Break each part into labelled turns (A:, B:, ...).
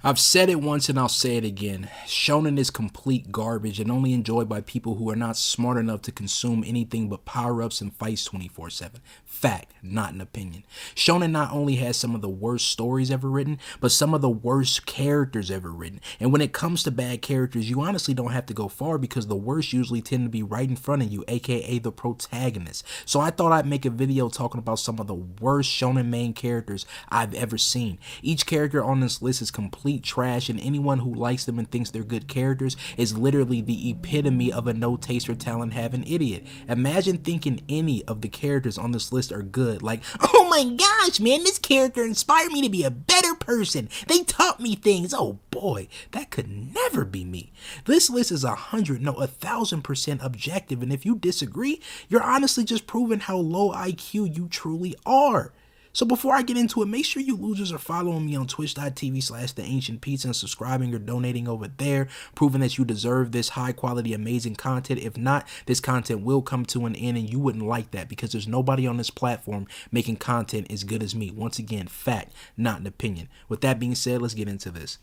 A: I've said it once and I'll say it again. Shonen is complete garbage and only enjoyed by people who are not smart enough to consume anything but power-ups and fights 24/7. Fact, not an opinion. Shonen not only has some of the worst stories ever written, but some of the worst characters ever written. And when it comes to bad characters, you honestly don't have to go far because the worst usually tend to be right in front of you, aka the protagonists. So I thought I'd make a video talking about some of the worst shonen main characters I've ever seen. Each character on this list is complete trash, and anyone who likes them and thinks they're good characters is literally the epitome of a no taste or talent having idiot. Imagine thinking any of the characters on this list are good, like, oh my gosh man, this character inspired me to be a better person, they taught me things. Oh boy, that could never be me. This list is 1,000% objective, and if you disagree, you're honestly just proving how low IQ you truly are. So before I get into it, make sure you losers are following me on twitch.tv/theancientpizza and subscribing or donating over there, proving that you deserve this high quality, amazing content. If not, this content will come to an end and you wouldn't like that because there's nobody on this platform making content as good as me. Once again, fact, not an opinion. With that being said, let's get into this.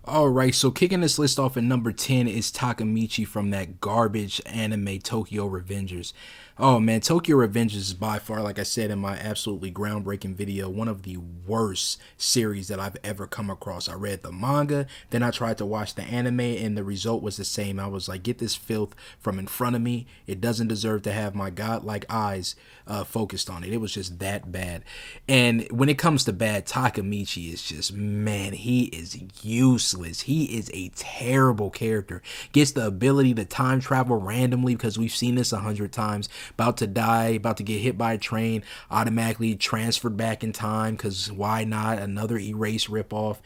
A: Alright, so kicking this list off at number 10 is Takamichi from that garbage anime Tokyo Revengers. Oh man, Tokyo Revengers is by far, like I said in my absolutely groundbreaking video, one of the worst series that I've ever come across. I read the manga, then I tried to watch the anime, and the result was the same. I was like, get this filth from in front of me. It doesn't deserve to have my godlike eyes focused on it. It was just that bad. And when it comes to bad, Takamichi is just, man, he is useless. He is a terrible character. Gets the ability to time travel randomly because we've seen this 100 times. About to die, about to get hit by a train, automatically transferred back in time because why not? Another erase ripoff.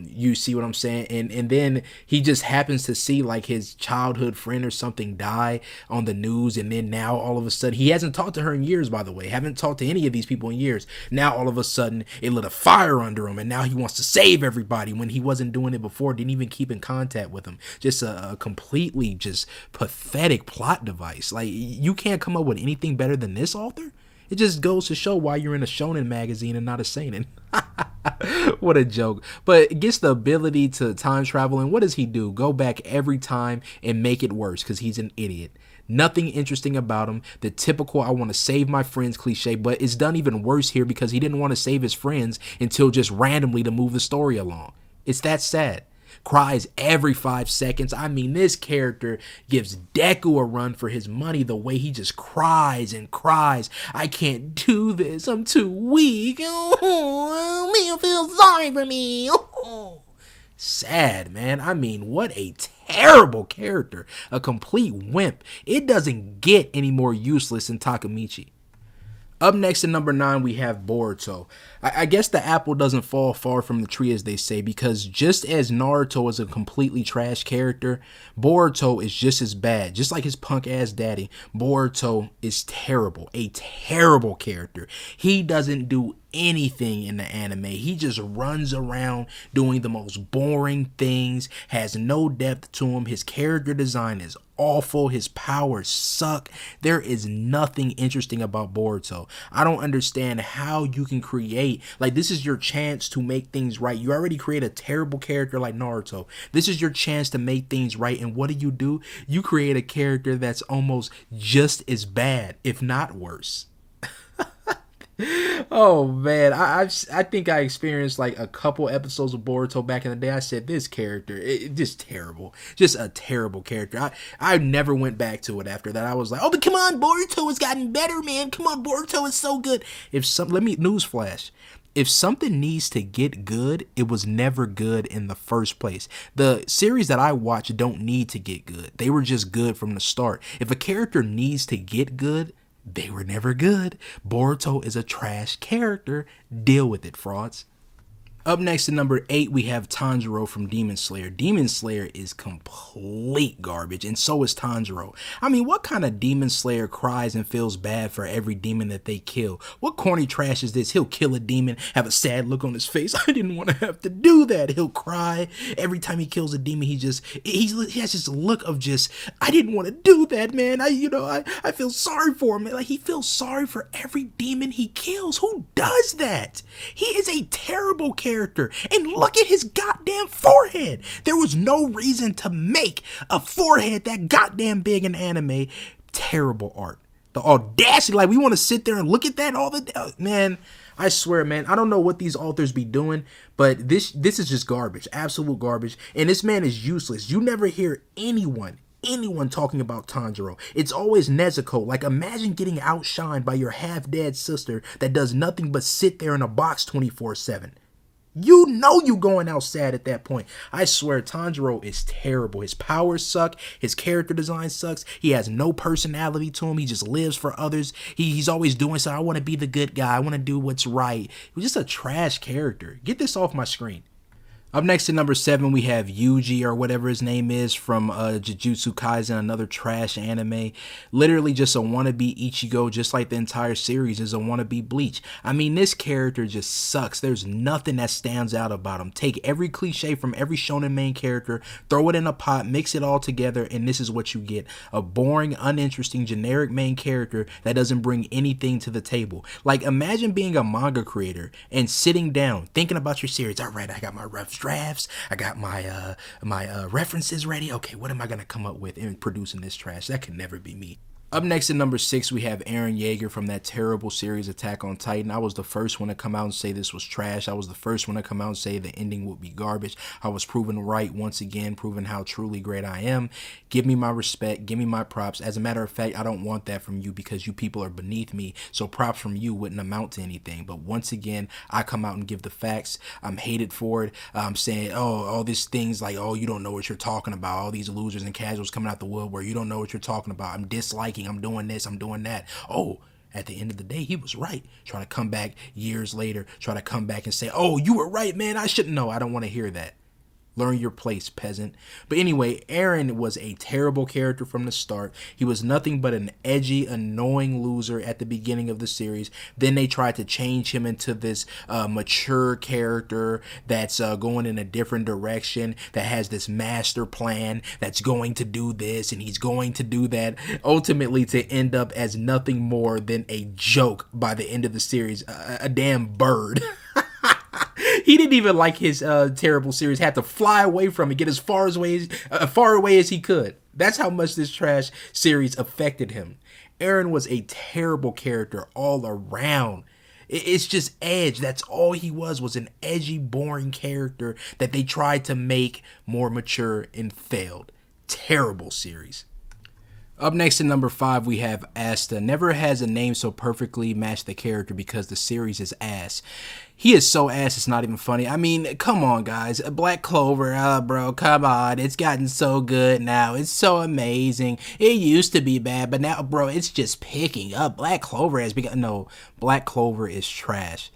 A: You see what I'm saying? And then he just happens to see like his childhood friend or something die on the news, and then now all of a sudden, he hasn't talked to her in years, by the way, haven't talked to any of these people in years. Now all of a sudden it lit a fire under him and now he wants to save everybody when he wasn't doing it before, didn't even keep in contact with them. Just a completely just pathetic plot device. Like, you can't come up with anything better than this, author? It just goes to show why you're in a shonen magazine and not a seinen. What a joke. But it gets the ability to time travel, and what does he do? Go back every time and make it worse because he's an idiot. Nothing interesting about him. The typical I want to save my friends cliche, but it's done even worse here because he didn't want to save his friends until just randomly to move the story along. It's that sad. Cries every 5 seconds. I mean, this character gives Deku a run for his money, the way he just cries and cries. I can't do this. I'm too weak. Oh, man, feel sorry for me. Oh. Sad, man. I mean, what a terrible character. A complete wimp. It doesn't get any more useless than Takamichi. Up next at number 9, we have Boruto. I guess the apple doesn't fall far from the tree, as they say, because just as Naruto is a completely trash character, Boruto is just as bad. Just like his punk ass daddy, Boruto is terrible. A terrible character. He doesn't do anything in the anime. He just runs around doing the most boring things, has no depth to him. His character design is awful. His powers suck. There is nothing interesting about Boruto. I don't understand how you can create, like, this is your chance to make things right. You already create a terrible character like Naruto. This is your chance to make things right, and what do? You create a character that's almost just as bad, if not worse. Oh man, I think I experienced like a couple episodes of Boruto back in the day. I said, this character, it just terrible, just a terrible character. I never went back to it after that. I was like, oh, but come on, Boruto has gotten better, man. Come on, Boruto is so good. Let me newsflash. If something needs to get good, it was never good in the first place. The series that I watch don't need to get good. They were just good from the start. If a character needs to get good, they were never good. Boruto is a trash character. Deal with it, frauds. Up next to number 8, we have Tonjero from Demon Slayer. Demon Slayer is complete garbage, and so is Tonjero. I mean, what kind of Demon Slayer cries and feels bad for every demon that they kill? What corny trash is this? He'll kill a demon, have a sad look on his face. I didn't want to have to do that. He'll cry. Every time he kills a demon, he has this look of just, I didn't want to do that, man. I feel sorry for him. Like, he feels sorry for every demon he kills. Who does that? He is a terrible character. character. And look at his goddamn forehead. There was no reason to make a forehead that goddamn big in anime. Terrible art. The audacity, like we want to sit there and look at that all the man. I swear, man, I don't know what these authors be doing, but this is just garbage, absolute garbage. And this man is useless. You never hear anyone talking about Tonjero. It's always Nezuko. Like, imagine getting outshined by your half-dead sister that does nothing but sit there in a box 24/7. You know you going out sad at that point. I swear, Tonjero is terrible. His powers suck. His character design sucks. He has no personality to him. He just lives for others. He's always doing something. I want to be the good guy. I want to do what's right. He's just a trash character. Get this off my screen. Up next to number 7, we have Yuji, or whatever his name is, from Jujutsu Kaisen, another trash anime. Literally just a wannabe Ichigo, just like the entire series is a wannabe Bleach. I mean, this character just sucks. There's nothing that stands out about him. Take every cliche from every shonen main character, throw it in a pot, mix it all together, and this is what you get. A boring, uninteresting, generic main character that doesn't bring anything to the table. Like, imagine being a manga creator and sitting down, thinking about your series. All right, I got my rough drafts, I got my references ready. Okay, what am I gonna come up with in producing this trash? That could never be me. Up next at number 6, we have Eren Yeager from that terrible series Attack on Titan. I was the first one to come out and say this was trash. I was the first one to come out and say the ending would be garbage. I was proven right once again, proving how truly great I am. Give me my respect, give me my props. As a matter of fact, I don't want that from you because you people are beneath me, so props from you wouldn't amount to anything. But once again, I come out and give the facts. I'm hated for it. I'm saying, oh, all these things like, oh, you don't know what you're talking about. All these losers and casuals coming out the wood where you don't know what you're talking about. I'm disliking, I'm doing this, I'm doing that. Oh, at the end of the day, he was right. Trying to come back years later, try to come back and say, oh, you were right, man. I shouldn't know. I don't want to hear that. Learn your place, peasant. But anyway, Eren was a terrible character from the start. He was nothing but an edgy, annoying loser at the beginning of the series. Then they tried to change him into this mature character that's going in a different direction, that has this master plan, that's going to do this and he's going to do that, ultimately to end up as nothing more than a joke by the end of the series. A damn bird. He didn't even like his terrible series. Had to fly away from it, get as far away as he could. That's how much this trash series affected him. Eren was a terrible character all around. It's just edge. That's all he was an edgy, boring character that they tried to make more mature and failed. Terrible series. Up next at number 5, we have Asta. Never has a name so perfectly matched the character because the series is ass. He is so ass, it's not even funny. I mean, come on, guys. Black Clover, bro, come on. It's gotten so good now. It's so amazing. It used to be bad, but now, bro, it's just picking up. Black Clover has become... No, Black Clover is trash.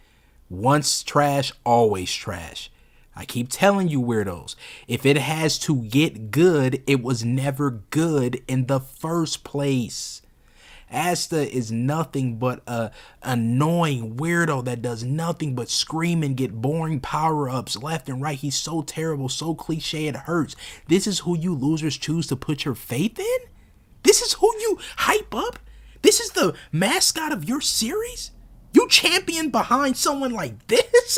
A: Once trash, always trash. I keep telling you, weirdos, if it has to get good, it was never good in the first place. Asta is nothing but a annoying weirdo that does nothing but scream and get boring power-ups left and right. He's so terrible, so cliche it hurts. This is who you losers choose to put your faith in? This is who you hype up? This is the mascot of your series? You champion behind someone like this?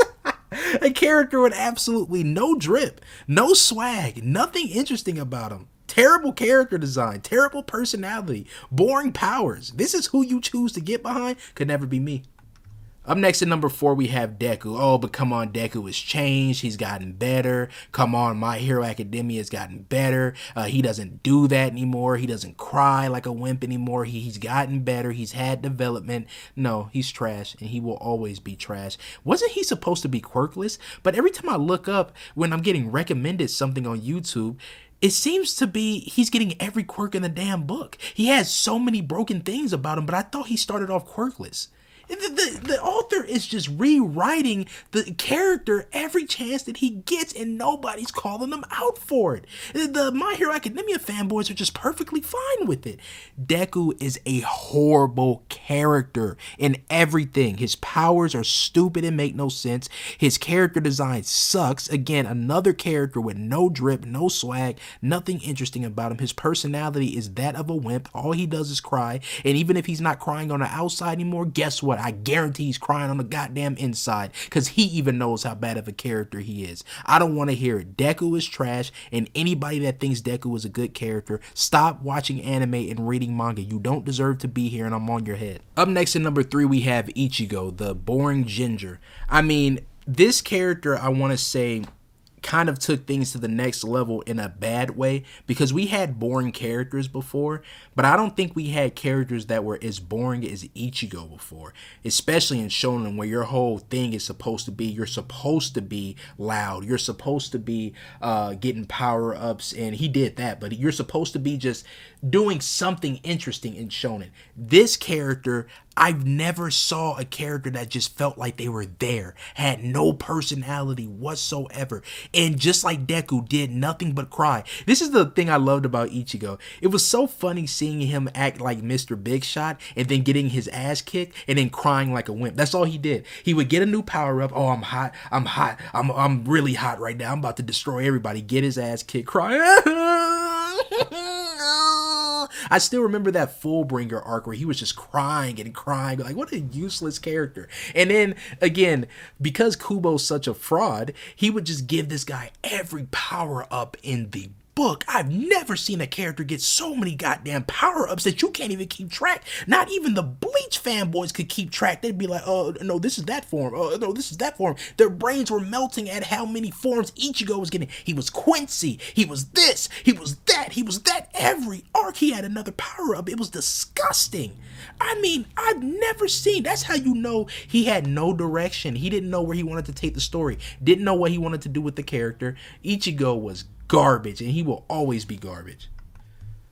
A: A character with absolutely no drip, no swag, nothing interesting about him. Terrible character design, terrible personality, boring powers. This is who you choose to get behind? Could never be me. Up next at number 4, we have Deku. Oh, but come on, Deku has changed. He's gotten better. Come on, My Hero Academia has gotten better. He doesn't do that anymore. He doesn't cry like a wimp anymore. He's gotten better. He's had development. No, he's trash, and he will always be trash. Wasn't he supposed to be quirkless? But every time I look up when I'm getting recommended something on YouTube, it seems to be he's getting every quirk in the damn book. He has so many broken things about him, but I thought he started off quirkless. The author is just rewriting the character every chance that he gets, and nobody's calling him out for it. The My Hero Academia fanboys are just perfectly fine with it. Deku is a horrible character in everything. His powers are stupid and make no sense. His character design sucks. Again, another character with no drip, no swag, nothing interesting about him. His personality is that of a wimp. All he does is cry, and even if he's not crying on the outside anymore, guess what? what, I guarantee he's crying on the goddamn inside because he even knows how bad of a character he is. I don't want to hear it. Deku is trash, and anybody that thinks Deku is a good character, stop watching anime and reading manga. You don't deserve to be here, and I'm on your head. Up next at number 3, we have Ichigo, the boring ginger. I mean, this character, I want to say, kind of took things to the next level in a bad way, because we had boring characters before, but I don't think we had characters that were as boring as Ichigo before, especially in Shonen, where your whole thing is supposed to be, you're supposed to be loud, you're supposed to be getting power-ups, and he did that, but you're supposed to be just doing something interesting in Shonen. This character, I've never saw a character that just felt like they were there, had no personality whatsoever, and just like Deku, did nothing but cry. This is the thing I loved about Ichigo. It was so funny seeing him act like Mr. Big Shot and then getting his ass kicked and then crying like a wimp. That's all he did. He would get a new power up. Oh, I'm hot. I'm really hot right now. I'm about to destroy everybody. Get his ass kicked, cry. I still remember that Fullbringer arc where he was just crying and crying, like, what a useless character. And then again, because Kubo's such a fraud, he would just give this guy every power up in the book. I've never seen a character get so many goddamn power-ups that you can't even keep track. Not even the Bleach fanboys could keep track. They'd be like, oh, no, this is that form. Oh, no, this is that form. Their brains were melting at how many forms Ichigo was getting. He was Quincy. He was this. He was that. He was that. Every arc he had another power-up. It was disgusting. I mean, I've never seen. That's how you know he had no direction. He didn't know where he wanted to take the story. Didn't know what he wanted to do with the character. Ichigo was garbage, and he will always be garbage.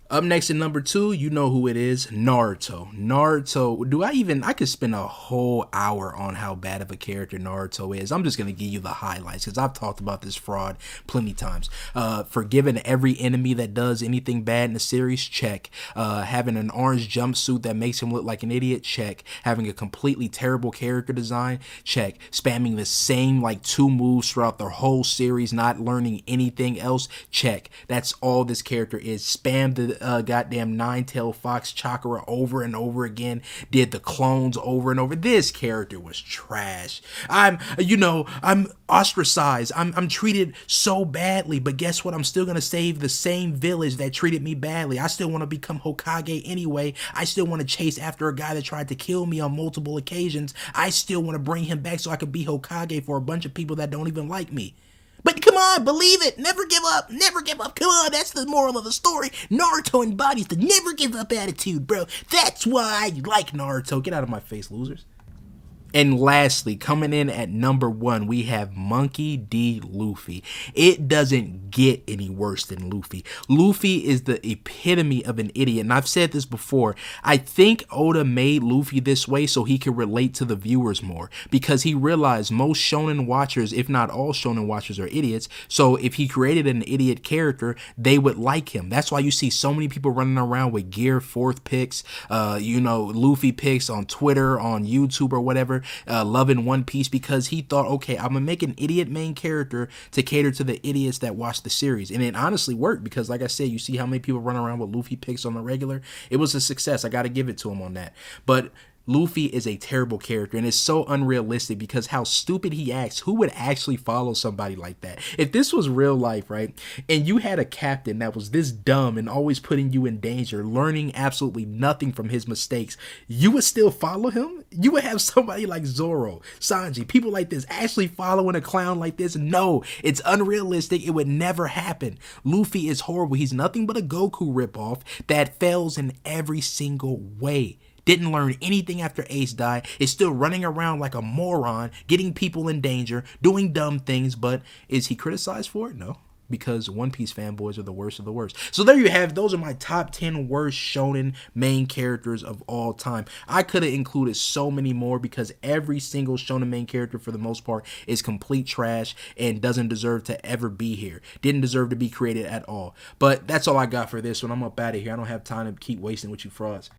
A: Up next at number 2, you know who it is, Naruto. Naruto, I could spend a whole hour on how bad of a character Naruto is. I'm just going to give you the highlights, because I've talked about this fraud plenty times. Forgiving every enemy that does anything bad in the series, check. Having an orange jumpsuit that makes him look like an idiot, check. Having a completely terrible character design, check. Spamming the same, 2 moves throughout the whole series, not learning anything else, check. That's all this character is. Spam the goddamn nine-tailed fox chakra over and over again, did the clones over and over. This character was trash. I'm ostracized. I'm treated so badly, but guess what? I'm still gonna save the same village that treated me badly. I still want to become Hokage anyway. I still want to chase after a guy that tried to kill me on multiple occasions. I still want to bring him back so I could be Hokage for a bunch of people that don't even like me. But come on, believe it. Never give up. Never give up. Come on, that's the moral of the story. Naruto embodies the never give up attitude, bro. That's why I like Naruto. Get out of my face, losers. And lastly, coming in at number 1, we have Monkey D. Luffy. It doesn't get any worse than Luffy. Luffy is the epitome of an idiot. And I've said this before. I think Oda made Luffy this way so he could relate to the viewers more. Because he realized most shonen watchers, if not all shonen watchers, are idiots. So if he created an idiot character, they would like him. That's why you see so many people running around with Gear 4th pics, Luffy pics on Twitter, on YouTube or whatever. Loving One Piece, because he thought, okay, I'm gonna make an idiot main character to cater to the idiots that watch the series. And it honestly worked, because like I said, you see how many people run around with Luffy pics on the regular. It was a success. I gotta give it to him on that. But Luffy is a terrible character, and it's so unrealistic because how stupid he acts. Who would actually follow somebody like that? If this was real life, right, and you had a captain that was this dumb and always putting you in danger, learning absolutely nothing from his mistakes, you would still follow him? You would have somebody like Zoro, Sanji, people like this actually following a clown like this? No, it's unrealistic. It would never happen. Luffy is horrible. He's nothing but a Goku ripoff that fails in every single way. Didn't learn anything after Ace died, is still running around like a moron, getting people in danger, doing dumb things, but is he criticized for it? No, because One Piece fanboys are the worst of the worst. So there you have, those are my top 10 worst shonen main characters of all time. I could have included so many more, because every single shonen main character for the most part is complete trash and doesn't deserve to ever be here. Didn't deserve to be created at all. But that's all I got for this one. I'm up out of here. I don't have time to keep wasting with you frauds.